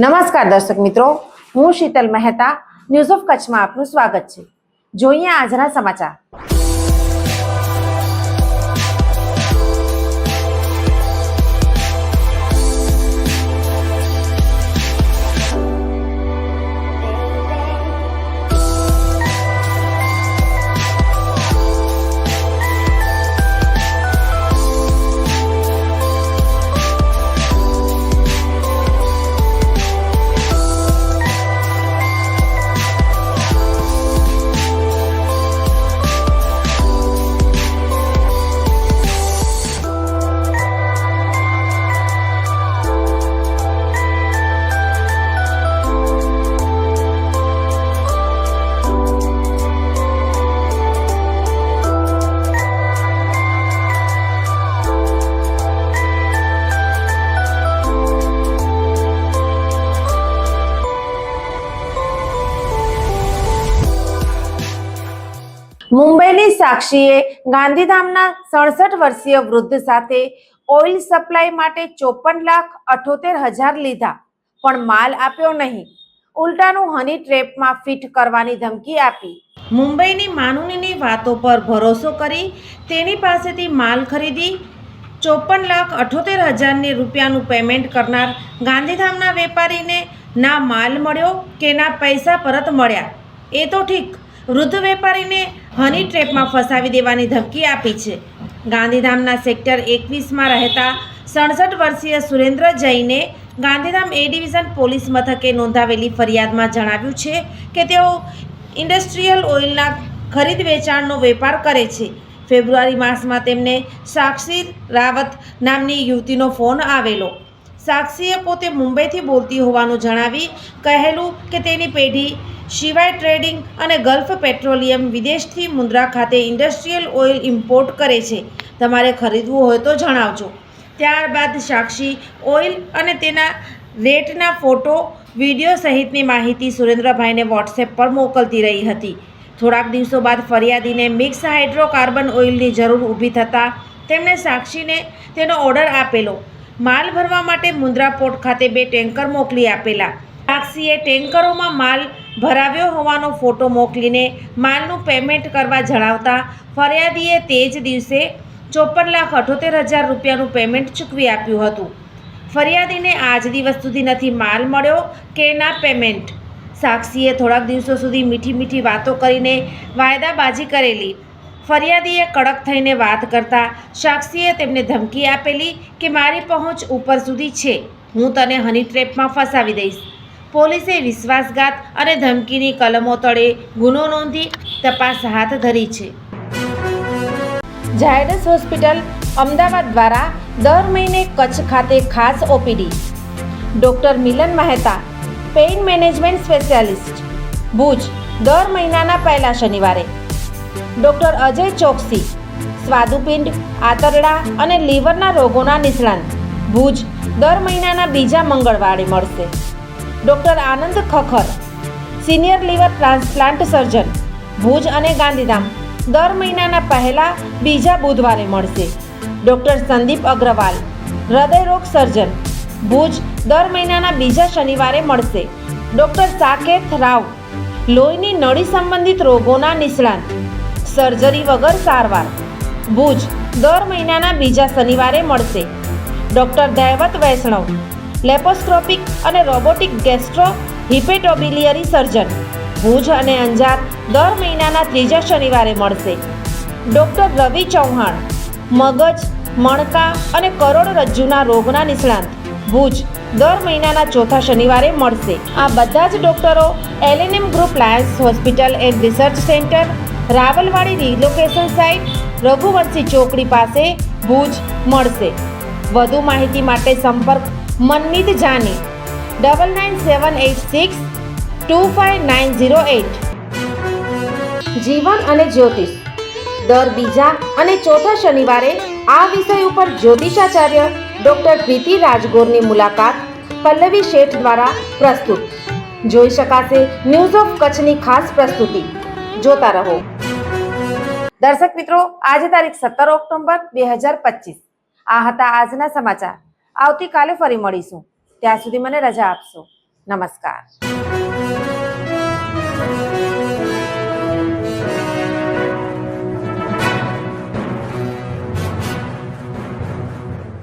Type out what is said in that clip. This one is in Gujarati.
નમસ્કાર દર્શક મિત્રો, હું શીતલ મહેતા ન્યૂઝ ઓફ કચ્છમાં આપનું સ્વાગત છે। જોઈએ આજના સમાચાર। મુંબઈની સાક્ષીએ ગાંધીધામના 67 વર્ષીય વૃદ્ધ સાથે ઓઇલ સપ્લાય માટે 54,78,000 લીધા, પણ માલ આપ્યો નહીં। ઉલટાનું હની ટ્રેપમાં ફિટ કરવાની ધમકી આપી। મુંબઈની માનુનીની વાતો પર ભરોસો કરી તેની પાસેથી માલ ખરીદી 54,78,000 રૂપિયાનું પેમેન્ટ કરનાર ગાંધીધામના વેપારીને ના માલ મળ્યો કે ના પૈસા પરત મળ્યા। એ તો ઠીક, વૃદ્ધ વેપારીને હની ટ્રેપમાં ફસાવી દેવાની ધમકી આપી છે। ગાંધીધામના સેક્ટર 21માં રહેતા 67 વર્ષીય સુરેન્દ્ર જૈને ગાંધીધામ એ ડિવિઝન પોલીસ મથકે નોંધાવેલી ફરિયાદમાં જણાવ્યું છે કે તેઓ ઇન્ડસ્ટ્રીયલ ઓઇલના ખરીદ વેચાણનો વેપાર કરે છે। ફેબ્રુઆરી માસમાં તેમને સાક્ષી રાવત નામની યુવતીનો ફોન આવેલો। સાક્ષીએ પોતે મુંબઈથી બોલતી હોવાનું જણાવી કહેલું કે તેની પેઢી શિવાય ટ્રેડિંગ અને ગલ્ફ પેટ્રોલિયમ વિદેશથી મુન્દ્રા ખાતે ઇન્ડસ્ટ્રીયલ ઓઇલ ઇમ્પોર્ટ કરે છે, તમારે ખરીદવું હોય તો જણાવજો। ત્યારબાદ સાક્ષી ઓઇલ અને તેના રેટના ફોટો વિડીયો સહિતની માહિતી સુરેન્દ્રભાઈને વોટ્સએપ પર મોકલતી રહી હતી। થોડાક દિવસો બાદ ફરિયાદીને મિક્સ હાઇડ્રોકાર્બન ઓઇલની જરૂર ઊભી થતાં તેમણે સાક્ષીને તેનો ઓર્ડર આપેલો। માલ ભરવા માટે મુન્દ્રા પોર્ટ ખાતે 2 ટેન્કર મોકલી આપેલા। સાક્ષીએ ટેન્કરોમાં માલ ભરાવ્યો હોવાનો ફોટો મોકલીને માલનું પેમેન્ટ કરવા જણાવતા ફરિયાદીએ તે જ દિવસે 54,78,000 રૂપિયાનું પેમેન્ટ ચૂકવી આપ્યું હતું। ફરિયાદીને આજ દિવસ સુધી નથી માલ મળ્યો કે ના પેમેન્ટ। સાક્ષીએ થોડાક દિવસો સુધી મીઠી વાતો કરીને વાયદાબાજી કરેલી। ફરિયાદીએ કડક થઈને વાત કરતા સાક્ષીએ તેમને ધમકી આપેલી કે મારી પહોંચ ઉપર સુધી છે, હું તને હની ટ્રેપમાં ફસાવી દઈશ। પોલીસે વિશ્વાસઘાત અને ધમકીની કલમો તળે ગુનો નોંધી તપાસ હાથ ધરી છે। ઝાયડસ હોસ્પિટલ અમદાવાદ દ્વારા દર મહિને કચ્છ ખાતે ખાસ OPD. Doctor Milan Mehta, pain management specialist, Bhuj, દર મહિનાના પહેલા શનિવારે। ડૉક્ટર અજય ચોકસી, સ્વાદુપિંડ, આંતરડા અને લીવરના રોગોના નિષ્ણાંત, ભુજ, દર મહિનાના બીજા મંગળવારે મળશે। Doctor Anand Khakhar, senior liver transplant surgeon, Bhuj અને ગાંધીધામ, દર મહિનાના પહેલા બીજા બુધવારે મળશે। ડૉક્ટર સંદીપ અગ્રવાલ, હૃદયરોગ સર્જન, ભુજ, દર મહિનાના બીજા શનિવારે મળશે। ડૉક્ટર સાકેત રાવ, લોહીની નળી સંબંધિત રોગોના નિષ્ણાંત, સર્જરી વગર સારવાર, ભુજ, દર મહિનાના બીજા શનિવારે મળશે। ડૉક્ટર દૈવત વૈષ્ણવ, લેપોસ્કોપિક અને રોબોટિક ગેસ્ટ્રો હિપેટોબિલિયરી સર્જન, ભુજ અને અંજાર, દર મહિનાના ત્રીજા શનિવારે મળશે। ડૉક્ટર રવિ ચૌહાણ, મગજ, મણકા અને કરોડરજ્જુના રોગના નિષ્ણાંત, ભુજ, દર મહિનાના ચોથા શનિવારે મળશે। આ બધા જ ડૉક્ટરો LNM group Lions hospital and research centre, Rawalwadi relocation site, Raghuvanshi ચોકડી પાસે, ભુજ મળશે। વધુ માહિતી માટે સંપર્ક મનમીત જાની 9978625908। જીવન અને જ્યોતિષ દર બીજા અને ચોથા શનિવારે આ વિષય ઉપર જ્યોતિષાચાર્ય ડૉક્ટર પ્રીતિ રાજગોરની મુલાકાત પલ્લવી શેઠ દ્વારા પ્રસ્તુત। જોઈ શકાશે ન્યૂઝ ઓફ કચ્છની ખાસ પ્રસ્તુતિ। જોતા રહો। દર્શક મિત્રો, આજે તારીખ 17 ઓક્ટોબર 2025 આ હતા આજના સમાચાર। આવતીકાલે ફરી મળીશું, ત્યાં સુધી મને રજા આપશો। નમસ્કાર.